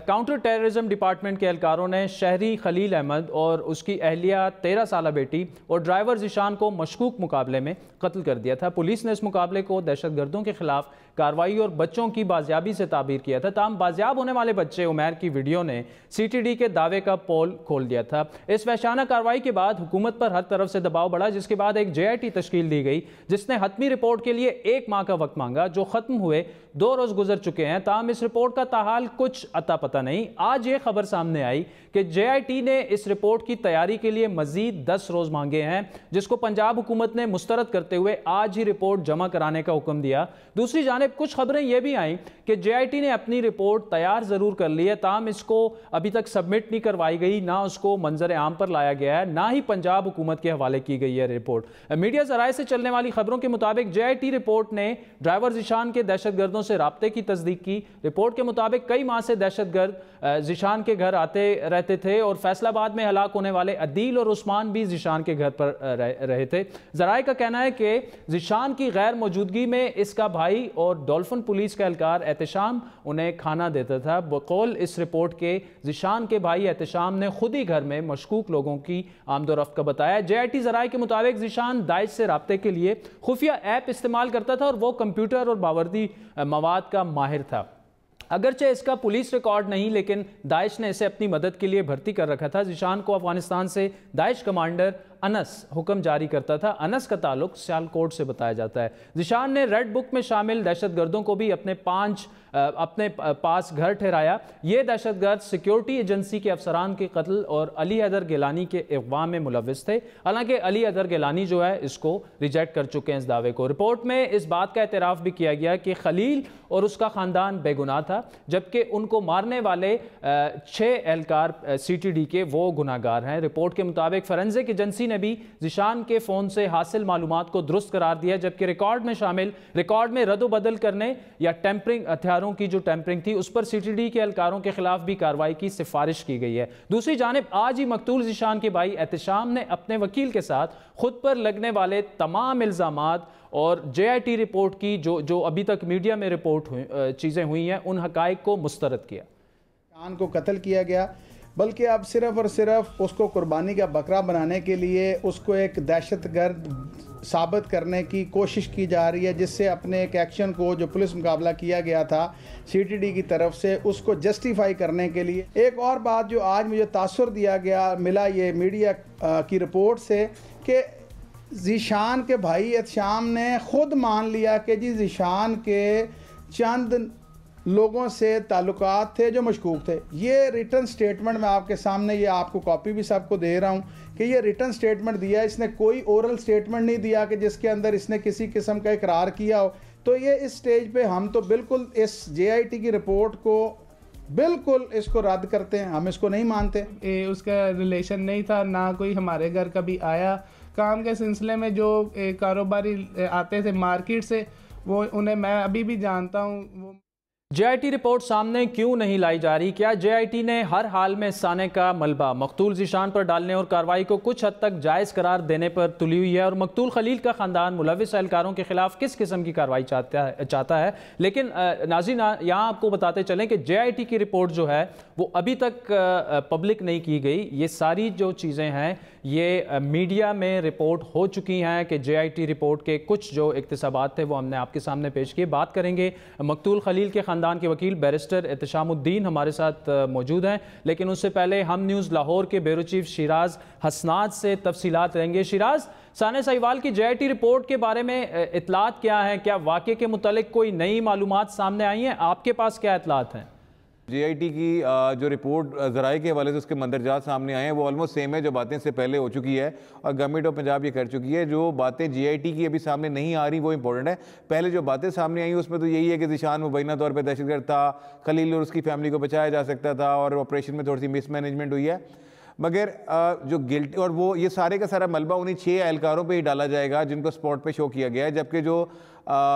کاؤنٹر ٹیررزم ڈپارٹمنٹ کے اہلکاروں نے شہری خلیل احمد اور اس کی اہلیہ 13 سالہ بیٹی اور ڈرائیور ذیشان کو مشکوک مقابلے میں قتل کر دیا تھا. پولیس نے اس مقابلے کو دہشت گردوں کے خلاف کارروائی اور بچوں کی بازیابی سے تعبیر کیا تھا. تاہم بازیاب ہونے والے بچے عمیر کی ویڈیو نے CTD کے دعوے کا پول کھول دیا تھا. اس وحشانہ کارروائی کے بعد حکومت پر ہر طرف سے دباؤ بڑھا، جس کے بعد ایک JIT تشکیل دی گئی جس نے حتمی رپورٹ کے لیے 1 ماہ کا وقت مانگا، جو ختم ہوئے 2 روز گزر چکے ہیں. تاہم اس رپورٹ کا تاحال کچھ اتا پتہ نہیں. آج یہ خبر سامنے آئی کہ JIT نے اس رپورٹ کی تیاری کے لیے مزید 10 روز مانگے ہیں، جس کو پنجاب حکومت نے مسترد کرتے ہوئے آج ہی رپورٹ جمع کرانے کا حکم دیا. دوسری جانب کچھ خبریں یہ بھی آئیں کہ JIT نے اپنی رپورٹ تیار ضرور کر لی ہے، تاہم اس کو ابھی تک سبمٹ نہیں کروائی گئی، نہ اس کو منظر عام پر لایا گیا ہے، نہ ہی پنجاب حکومت کے حوالے کی گئی ہے رپورٹ. میڈیا ذرائع سے چلنے والی خبروں کے مطابق JIT رپورٹ نے ڈرائیور ذیشان کے دہشت گردوں سے رابطے کی تصدیق کی. رپورٹ کے مطابق کئی ماہ سے دہشت گرد ذیشان کے گھر آتے رہتے تھے اور فیصل آباد میں ہلاک ہونے والے عدیل اور عثمان بھی ذیشان کے گھر پر رہے تھے. ذرائع کا کہنا ہے کہ ذیشان کی غیر موجودگی میں اس کا بھائی اور ڈولفن پولیس کا اہلکار احتشام انہیں کھانا دیتا تھا. بقول اس رپورٹ کے ذیشان کے بھائی احتشام نے خود ہی گھر میں مشکوک لوگوں کی آمد و رفت کا بتایا. JIT ذرائع کے مطابق ذیشان داعش سے رابطے کے لیے خفیہ ایپ استعمال کرتا تھا اور وہ کمپیوٹر اور باوردی مواد کا ماہر تھا. اگرچہ اس کا پولیس ریکارڈ نہیں، لیکن داعش نے اسے اپنی مدد کے لیے بھرتی کر رکھا تھا. ذیشان کو افغانستان سے داعش کمانڈر انس حکم جاری کرتا تھا. انس کا تعلق سیالکوٹ سے بتایا جاتا ہے. ذیشان نے ریڈ بک میں شامل دہشت گردوں کو بھی اپنے پاس گھر ٹھہرایا. یہ دہشت گرد سیکیورٹی ایجنسی کے افسران کے قتل اور علی حیدر گیلانی کے اغوا میں ملوث تھے. حالانکہ علی حیدر گیلانی جو ہے اس کو ریجیکٹ کر چکے ہیں اس دعوے کو. رپورٹ میں اس بات کا اعتراف بھی کیا گیا کہ خلیل اور اس کا خاندان بے گناہ تھا، جبکہ ان کو مارنے والے 6 اہلکار CTD کے وہ گناہگار ہیں. رپورٹ کے مطابق فورینزک ایجنسی نے بھی ذیشان کے فون سے حاصل معلومات کو درست قرار دیا، جبکہ ریکارڈ میں رد و بدل کرنے یا ٹیمپرنگ، ہتھیاروں کی جو ٹیمپرنگ تھی اس پر CTD کے اہلکاروں کے خلاف بھی کارروائی کی سفارش کی گئی ہے. دوسری جانب آج ہی مقتول ذیشان کے بھائی احتشام نے اپنے وکیل کے ساتھ خود پر لگنے والے تمام الزامات اور JIT رپورٹ کی جو ابھی تک میڈیا میں رپورٹ چیزیں ہوئی ہیں ان حقائق کو مسترد کیا. ذیشان کو قتل کیا گیا، بلکہ اب صرف اور صرف اس کو قربانی کا بکرا بنانے کے لیے اس کو ایک دہشت گرد ثابت کرنے کی کوشش کی جا رہی ہے، جس سے اپنے ایک ایکشن کو جو پولیس مقابلہ کیا گیا تھا CTD کی طرف سے اس کو جسٹیفائی کرنے کے لیے. ایک اور بات جو آج مجھے تاثر ملا یہ میڈیا کی رپورٹ سے کہ ذیشان کے بھائی احتشام نے خود مان لیا کہ جی ذیشان کے چند لوگوں سے تعلقات تھے جو مشکوک تھے. یہ ریٹن سٹیٹمنٹ میں آپ کے سامنے، یہ آپ کو کاپی بھی سب کو دے رہا ہوں کہ یہ ریٹن سٹیٹمنٹ دیا. اس نے کوئی اورل سٹیٹمنٹ نہیں دیا کہ جس کے اندر اس نے کسی قسم کا اقرار کیا ہو تو یہ اس سٹیج پہ ہم تو بالکل اس جے آئی ٹی کی رپورٹ کو بالکل اس کو رد کرتے ہیں, ہم اس کو نہیں مانتے. اس کا ریلیشن نہیں تھا, نہ کوئی ہمارے گھر کبھی آیا. کام کے سلسلے میں جو کاروباری آتے تھے مارکیٹ سے, وہ انہیں میں ابھی بھی جانتا ہوں. جے آئی ٹی رپورٹ سامنے کیوں نہیں لائی جا رہی؟ کیا جے آئی ٹی نے ہر حال میں سانحہ کا ملبہ مقتول ذیشان پر ڈالنے اور کارروائی کو کچھ حد تک جائز قرار دینے پر تلی ہوئی ہے؟ اور مقتول خلیل کا خاندان ملوث اہلکاروں کے خلاف کس قسم کی کارروائی چاہتا ہے؟ لیکن ناظرین یہاں آپ کو بتاتے چلیں کہ جے آئی ٹی کی رپورٹ جو ہے وہ ابھی تک پبلک نہیں کی گئی. یہ ساری جو چیزیں ہیں یہ میڈیا میں رپورٹ ہو چکی ہیں کہ جے آئی ٹی رپورٹ کے کچھ جو اقتباسات تھے وہ ہم نے آپ کے سامنے پیش کیے. بات کریں گے مقتول خلیل کے خاندان کے وکیل بیرسٹر احتشام الدین ہمارے ساتھ موجود ہیں, لیکن اس سے پہلے ہم نیوز لاہور کے بیورو چیف شیراز حسنات سے تفصیلات لیں گے. شیراز, سانحہ سہیوال کی جے آئی ٹی رپورٹ کے بارے میں اطلاعات کیا ہیں؟ کیا واقعے کے متعلق کوئی نئی معلومات سامنے آئی ہیں؟ آپ کے پاس کیا اطلاعات ہیں؟ جے آئی ٹی کی جو رپورٹ ذرائع کے حوالے سے اس کے مندرجات سامنے آئے ہیں وہ آلموسٹ سیم ہے جو باتیں اس سے پہلے ہو چکی ہے, اور گورنمنٹ آف پنجاب یہ کر چکی ہے. جو باتیں جے آئی ٹی کی ابھی سامنے نہیں آ رہی وہ امپورٹنٹ ہے. پہلے جو باتیں سامنے آئیں اس میں تو یہی ہے کہ ذیشان مبینہ طور پہ دہشت گرد تھا, خلیل اور اس کی فیملی کو بچایا جا سکتا تھا, اور آپریشن میں تھوڑی سی مس مینجمنٹ ہوئی ہے. مگر جو گلٹ اور وہ یہ سارے کا سارا ملبہ انہیں 6 اہلکاروں پہ ہی ڈالا جائے گا جن کو سپورٹ پہ شو کیا گیا ہے, جبکہ جو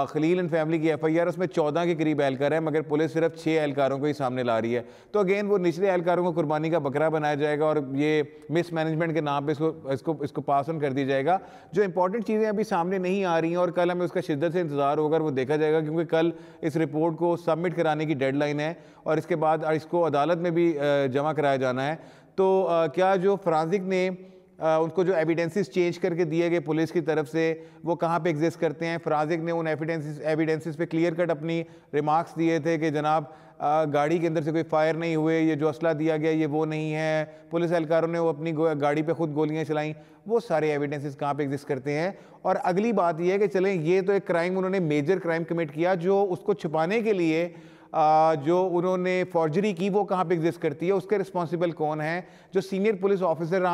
خلیل اینڈ فیملی کی ایف آئی آر اس میں 14 کے قریب اہلکار ہے, مگر پولیس صرف 6 اہلکاروں کو ہی سامنے لا رہی ہے. تو اگین وہ نچلے اہلکاروں کو قربانی کا بکرا بنایا جائے گا, اور یہ مس مینجمنٹ کے نام پہ اس کو پاس آن کر دی جائے گا. جو امپورٹنٹ چیزیں ابھی سامنے نہیں آ رہی ہیں, اور کل ہمیں اس کا شدت سے انتظار ہوگا, وہ دیکھا جائے گا, کیونکہ کل اس رپورٹ کو سبمٹ کرانے کی ڈیڈ لائن ہے, اور اس کے بعد اس کو عدالت میں بھی جمع کرایا جانا ہے. تو کیا جو فرانزک نے ان کو جو ایویڈنسز چینج کر کے دیے گئے پولیس کی طرف سے وہ کہاں پہ ایگزسٹ کرتے ہیں؟ فرانزک نے ان ایویڈنسز پہ کلیئر کٹ اپنی ریمارکس دیے تھے کہ جناب گاڑی کے اندر سے کوئی فائر نہیں ہوئے, یہ جو اسلحہ دیا گیا یہ وہ نہیں ہے, پولیس اہلکاروں نے وہ اپنی گاڑی پہ خود گولیاں چلائیں. وہ سارے ایویڈنسز کہاں پہ ایگزسٹ کرتے ہیں؟ اور اگلی بات یہ ہے کہ چلیں یہ تو ایک کرائم انہوں نے میجر کرائم کمٹ کیا, جو اس کو چھپانے کے لیے جو انہوں نے فورجری کی وہ کہاں پہ ایگزسٹ کرتی ہے, اس کے رسپانسیبل کون ہیں؟ جو سینئر پولیس آفیسر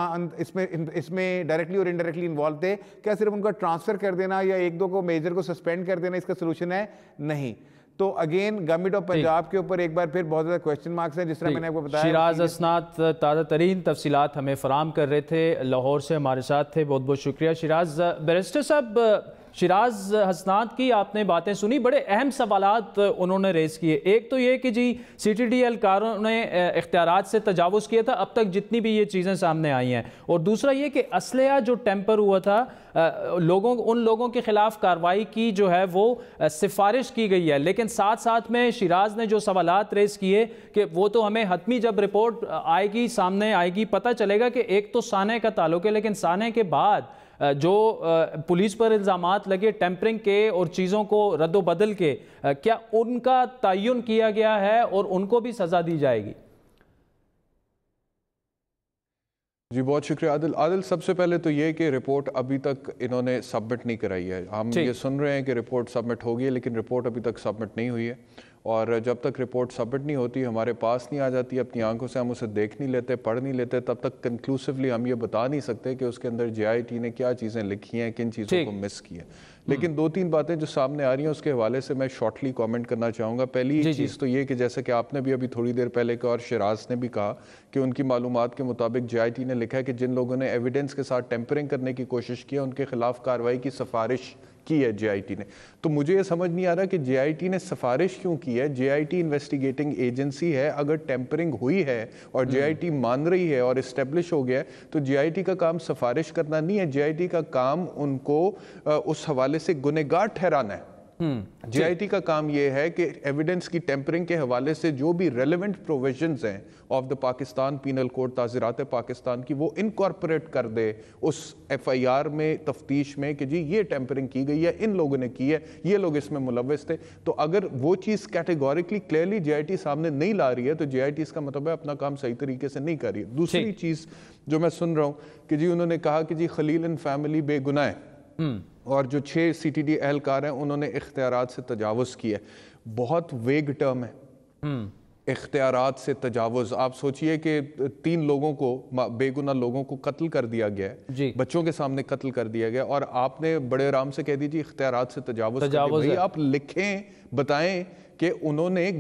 اس میں ڈائریکٹلی اور انڈائریکٹلی انوالو تھے, کیا صرف ان کا ٹرانسفر کر دینا یا 1-2 کو میجر کو سسپینڈ کر دینا اس کا سلوشن ہے؟ نہیں. تو اگین گورنمنٹ آف پنجاب کے اوپر ایک بار پھر بہت زیادہ کویسچن مارکس ہیں, جس طرح میں نے آپ کو بتایا. شیراز حسنات تازہ ترین تفصیلات ہمیں فراہم کر رہے تھے, لاہور سے ہمارے ساتھ تھے, بہت بہت شکریہ شیراز. بیرسٹر صاحب, شیراز حسنات کی آپ نے باتیں سنی, بڑے اہم سوالات انہوں نے ریز کیے. ایک تو یہ کہ جی سی ٹی ڈی اہلکاروں نے اختیارات سے تجاوز کیا تھا اب تک جتنی بھی یہ چیزیں سامنے آئی ہیں, اور دوسرا یہ کہ اسلحہ جو ٹیمپر ہوا تھا ان لوگوں کے خلاف کارروائی کی جو ہے وہ سفارش کی گئی ہے. لیکن ساتھ ساتھ میں شیراز نے جو سوالات ریز کیے کہ وہ تو ہمیں حتمی جب رپورٹ آئے گی سامنے آئے گی پتہ چلے گا کہ ایک تو سانحہ کا تعلق ہے, لیکن سانحہ کے بعد جو پولیس پر الزامات لگے ٹیمپرنگ کے اور چیزوں کو رد و بدل کے, کیا ان کا تعین کیا گیا ہے اور ان کو بھی سزا دی جائے گی؟ جی بہت شکریہ عادل. سب سے پہلے تو یہ کہ رپورٹ ابھی تک انہوں نے سبمٹ نہیں کرائی ہے. ہم یہ سن رہے ہیں کہ رپورٹ سبمٹ ہوگی ہے, لیکن رپورٹ ابھی تک سبمٹ نہیں ہوئی ہے, اور جب تک رپورٹ سبمٹ نہیں ہوتی, ہمارے پاس نہیں آ جاتی, اپنی آنکھوں سے ہم اسے دیکھ نہیں لیتے, پڑھ نہیں لیتے, تب تک کنکلوسیولی ہم یہ بتا نہیں سکتے کہ اس کے اندر جے آئی ٹی نے کیا چیزیں لکھی ہیں, کن چیزوں کو مس کی ہے. لیکن 2-3 باتیں جو سامنے آ رہی ہیں اس کے حوالے سے میں شارٹلی کامنٹ کرنا چاہوں گا. پہلی چیز تو یہ کہ جیسے کہ آپ نے بھی ابھی تھوڑی دیر پہلے کہا اور شیراز نے بھی کہا کہ ان کی معلومات کے مطابق جے آئی ٹی نے لکھا ہے کہ جن لوگوں نے ایویڈنس کے ساتھ ٹیمپرنگ کرنے کی کوشش کی ہے ان کے خلاف کارروائی کی سفارش کی ہے جے آئی ٹی نے. تو مجھے یہ سمجھ نہیں آ رہا کہ جے آئی ٹی نے سفارش کیوں کی ہے. جے آئی ٹی انویسٹیگیٹنگ ایجنسی ہے, اگر ٹیمپرنگ ہوئی ہے اور جے آئی ٹی مان رہی ہے اور اسٹیبلش ہو گیا ہے تو جے آئی ٹی کا کام سفارش کرنا نہیں ہے, جے آئی ٹی کا کام ان کو اس حوالے سے گنہگار ٹھہرانا ہے. جے آئی ٹی کا کام یہ ہے کہ ایویڈنس کی ٹیمپرنگ کے حوالے سے جو بھی ریلیونٹ پروویژنز ہیں of the Pakistan penal code تعزیرات پاکستان کی وہ انکارپوریٹ کر دے اس ایف آئی آر میں, تفتیش میں, کہ جی یہ ٹیمپرنگ کی گئی ہے, ان لوگوں نے کی ہے, یہ لوگ اس میں ملوث تھے. تو اگر وہ چیز categorically clearly J I T سامنے نہیں لا رہی ہے تو جے آئی ٹی اس کا مطلب ہے اپنا کام صحیح طریقے سے نہیں کر رہی ہے. دوسری چیز جو میں سن رہا ہوں کہ جی انہوں نے کہا کہ جی خلیل اینڈ فیملی بے گناہ ہے, اور جو 6 سی ٹی ڈی اہلکار ہیں انہوں نے اختیارات سے تجاوز کیا ہے. بہت ویگ ٹرم ہے. اختیارات سے تجاوز. آپ سوچئے کہ 3 لوگوں کو, بے گناہ لوگوں کو قتل کر دیا گیا ہے, بچوں کے سامنے قتل کر دیا گیا, اور آپ نے بڑے آرام سے کہہ دیجیے اختیارات سے تجاوز. آپ لکھیں, بتائیں کہ انہوں نے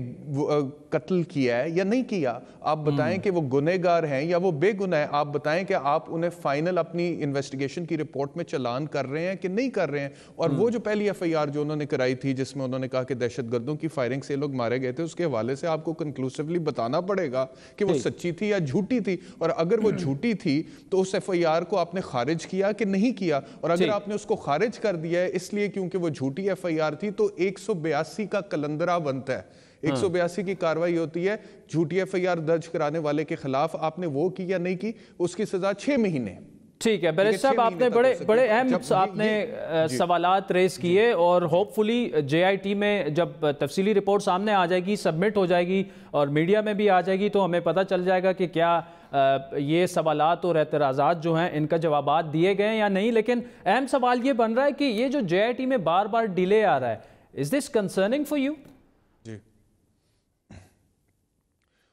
قتل کیا ہے یا نہیں کیا, آپ بتائیں کہ وہ گنہگار ہیں یا وہ بے گناہ ہیں, آپ بتائیں کہ آپ انہیں فائنل اپنی انویسٹیگیشن کی رپورٹ میں چلان کر رہے ہیں کہ نہیں کر رہے ہیں. اور وہ جو پہلی ایف آئی آر جو انہوں نے کرائی تھی جس میں انہوں نے کہا کہ دہشت گردوں کی فائرنگ سے لوگ مارے گئے تھے, اس کے حوالے سے آپ کو کنکلوسیولی بتانا پڑے گا کہ وہ سچی تھی یا جھوٹی تھی, اور اگر وہ جھوٹی تھی تو اس ایف آئی آر کو آپ نے خارج کیا کہ نہیں کیا, اور اگر آپ نے اس کو خارج کر دیا ہے اس لیے کیونکہ وہ جھوٹی ایف آئی آر تھی تو 182 کا کلندرہ بنتا ہے. 182 کی کاروائی ہوتی ہے جھوٹی ایف آئی آر درج کرانے والے کے خلاف. آپ نے وہ کی یا نہیں کی, اس کی سزا 6 مہینے. ٹھیک ہے بیرسٹر صاحب, آپ نے بڑے اہم آپ نے سوالات ریز کیے, اور hope fully J I T میں جب تفصیلی رپورٹ سامنے آ جائے گی, سبمٹ ہو جائے گی اور میڈیا میں بھی آ جائے گی, تو ہمیں پتہ چل جائے گا کہ کیا یہ سوالات اور اعتراضات جو ہیں ان کا جوابات دیے گئے ہیں یا نہیں. لیکن اہم سوال یہ بن رہا ہے کہ یہ جو جے آئی ٹی میں بار بار ڈیلے آ رہا ہے, is this concerning for you?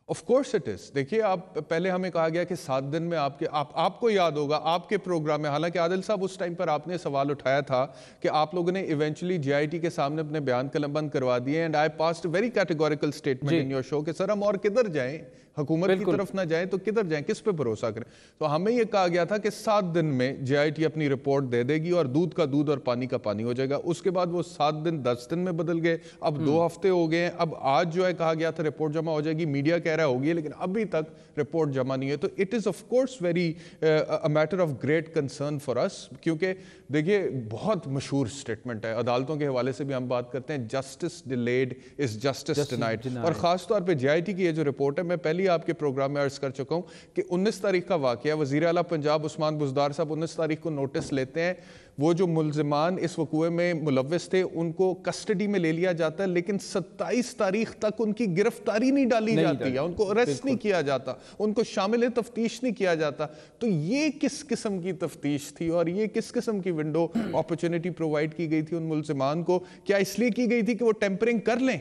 Of course it is. دیکھیے, آپ پہلے ہمیں کہا گیا کہ 7 دن میں آپ کو یاد ہوگا آپ کے پروگرام میں, حالانکہ عادل صاحب اس ٹائم پر آپ نے سوال اٹھایا تھا کہ آپ لوگوں نے ایونچولی جے آئی ٹی کے سامنے اپنے بیان قلم بند کروا دیے, and I passed very categorical statement in your show کہ سر ہم اور کدھر جائیں, حکومت کی طرف نہ جائیں تو کدھر جائیں, کس پہ بھروسہ کریں. تو ہمیں یہ کہا گیا تھا کہ 7 دن میں جے آئی ٹی اپنی رپورٹ دے دے گی اور دودھ کا دودھ اور پانی کا پانی ہو جائے گا. اس کے بعد وہ 7 دن 10 دن میں بدل گئے, اب 2 ہفتے ہو گئے. اب آج جو ہے کہا گیا تھا رپورٹ جمع ہو جائے گی, میڈیا کہہ رہا ہوگی, لیکن ابھی تک رپورٹ جمع نہیں ہے. تو it is of course very matter of great concern for us, کیونکہ دیکھیے بہت مشہور اسٹیٹمنٹ ہے, عدالتوں کے حوالے سے بھی ہم بات کرتے ہیں, justice delayed is justice denied. اور خاص طور پہ جے آئی ٹی کی یہ جو رپورٹ ہے, میں پہلی آپ کے پروگرام میں عرض کر چکا ہوں کہ 19 تاریخ کا واقعہ, وزیر اعلیٰ پنجاب عثمان بزدار صاحب 19 تاریخ کو نوٹس لیتے ہیں, وہ جو ملزمان اس وقوع میں ملوث تھے ان کو کسٹڈی میں لے لیا جاتا ہے, لیکن 27 تاریخ تک ان کی گرفتاری نہیں ڈالی جاتی ہے, ان کو اریسٹ نہیں کیا جاتا, ان کو شامل تفتیش نہیں کیا جاتا. تو یہ کس قسم کی تفتیش تھی اور یہ کس قسم کی ونڈو اپرچونٹی پرووائڈ کی گئی تھی ان ملزمان کو؟ کیا اس لیے کی گئی تھی کہ وہ ٹیمپرنگ کر لیں؟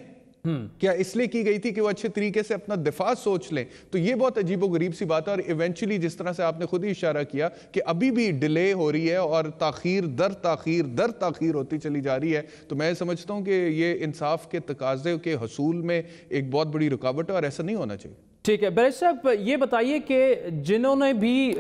کیا اس لیے کی گئی تھی کہ وہ اچھے طریقے سے اپنا دفاع سوچ لیں؟ تو یہ بہت عجیب و غریب سی بات ہے. اور ایونچولی جس طرح سے آپ نے خود ہی اشارہ کیا کہ ابھی بھی ڈیلے ہو رہی ہے اور تاخیر در تاخیر ہوتی چلی جا رہی ہے, تو میں سمجھتا ہوں کہ یہ انصاف کے تقاضے کے حصول میں ایک بہت بڑی رکاوٹ ہے اور ایسا نہیں ہونا چاہیے. ٹھیک ہے بیرسٹر صاحب, یہ بتائیے کہ جنہوں نے بھی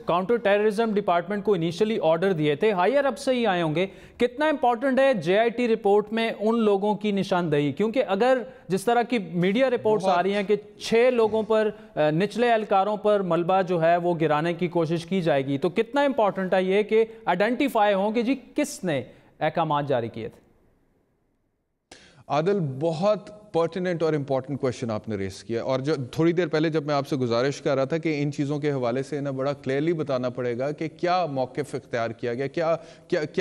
کاؤنٹر ٹیررزم ڈپارٹمنٹ کو انیشلی آرڈر دیے تھے, ہائر اپ سے ہی آئے ہوں گے, کتنا امپورٹنٹ ہے جے آئی ٹی رپورٹ میں ان لوگوں کی نشاندہی؟ کیونکہ اگر جس طرح کی میڈیا رپورٹس آ رہی ہیں کہ 6 لوگوں پر, نچلے اہلکاروں پر ملبہ جو ہے وہ گرانے کی کوشش کی جائے گی, تو کتنا امپورٹنٹ ہے یہ کہ آئیڈینٹیفائی ہوں کہ جی کس نے احکامات جاری کیے تھے؟ عادل, بہت پرٹیننٹ اور امپورٹنٹ کوشچن آپ نے ریس کیا, اور جو تھوڑی دیر پہلے جب میں آپ سے گزارش کر رہا تھا کہ ان چیزوں کے حوالے سے انہیں بڑا کلیئرلی بتانا پڑے گا کہ کیا موقف اختیار کیا گیا,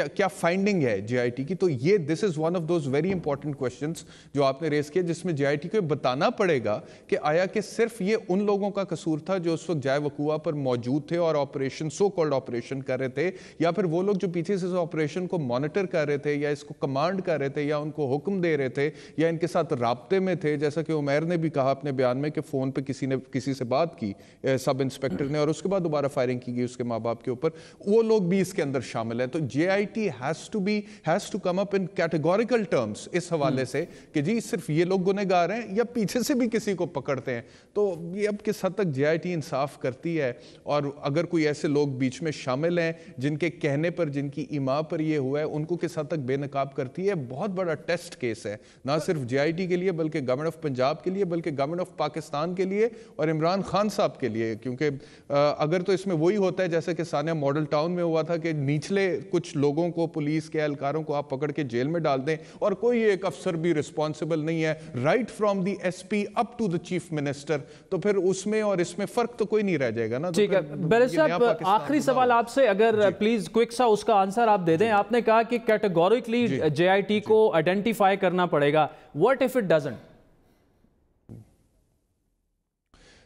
کیا فائنڈنگ ہے جے آئی ٹی کی. تو یہ this is one of those very important questions جو آپ نے ریس کیا, جس میں جے آئی ٹی کو بتانا پڑے گا کہ آیا کہ صرف یہ ان لوگوں کا قصور تھا جو اس وقت جائے وقوع پر موجود تھے اور آپریشن سو کالڈ آپریشن کر رہے تھے, یا پھر وہ لوگ جو پیچھے سے اس آپریشن کو مانیٹر کر رہے تھے یا اس کو کمانڈ کر رہے تھے یا ان کو حکم دے رہے تھے یا ان کے ساتھ رابطے میں تھے, جیسا کہ عمیر نے بھی کہا اپنے بیان میں کہ فون پہ کسی نے کسی سے بات کی سب انسپیکٹر نے اور اس کے بعد دوبارہ فائرنگ کی گئی اس کے ماں باپ کے اوپر, وہ لوگ بھی اس کے اندر شامل ہیں. تو J I T has to come up in categorical terms اس حوالے سے کہ جی صرف یہ لوگ گنہگار ہیں یا پیچھے سے بھی کسی کو پکڑتے ہیں. تو یہ اب کس حد تک جے آئی ٹی انصاف کرتی ہے, اور اگر کوئی ایسے لوگ بیچ میں شامل ہیں جن کے کہنے پر, جن کی ایما پر یہ ہوا ہے, ان کو کس حد تک بے نقاب کرتی ہے. بہت بڑا ٹیسٹ کیس ہے, نہ صرف جے آئی ٹی کے لیے بلکہ گورنمنٹ آف پنجاب کے لیے, بلکہ گورنمنٹ آف پاکستان کے لیے اور عمران خان صاحب کے لیے. کیونکہ اگر تو اس میں وہی ہوتا ہے جیسے کہ ثانیہ ماڈل ٹاؤن میں ہوا تھا کہ نچلے کچھ لوگوں کو, پولیس کے اہلکاروں کو آپ پکڑ کے جیل میں ڈال دیں اور کوئی ایک افسر بھی رسپانسبل نہیں ہے, right from the S P up to the chief minister, تو پھر اس میں اور اس میں فرق تو کوئی نہیں رہ جائے گا نا. ٹھیک ہے بیرسٹر صاحب, آخری سوال آپ سے, اگر پلیز کوئک سا اس کا آنسر آپ دے دیں. آپ نے کہا کہ کیٹیگوریکلی جے آئی ٹی کو آئیڈینٹیفائی کرنا پڑے گا, what if it doesn't?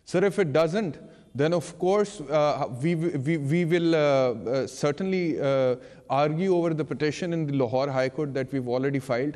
Sir, if it doesn't, then of course we will certainly argue over the petition in the Lahore High Court that we've already filed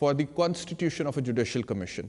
for the constitution of a judicial commission.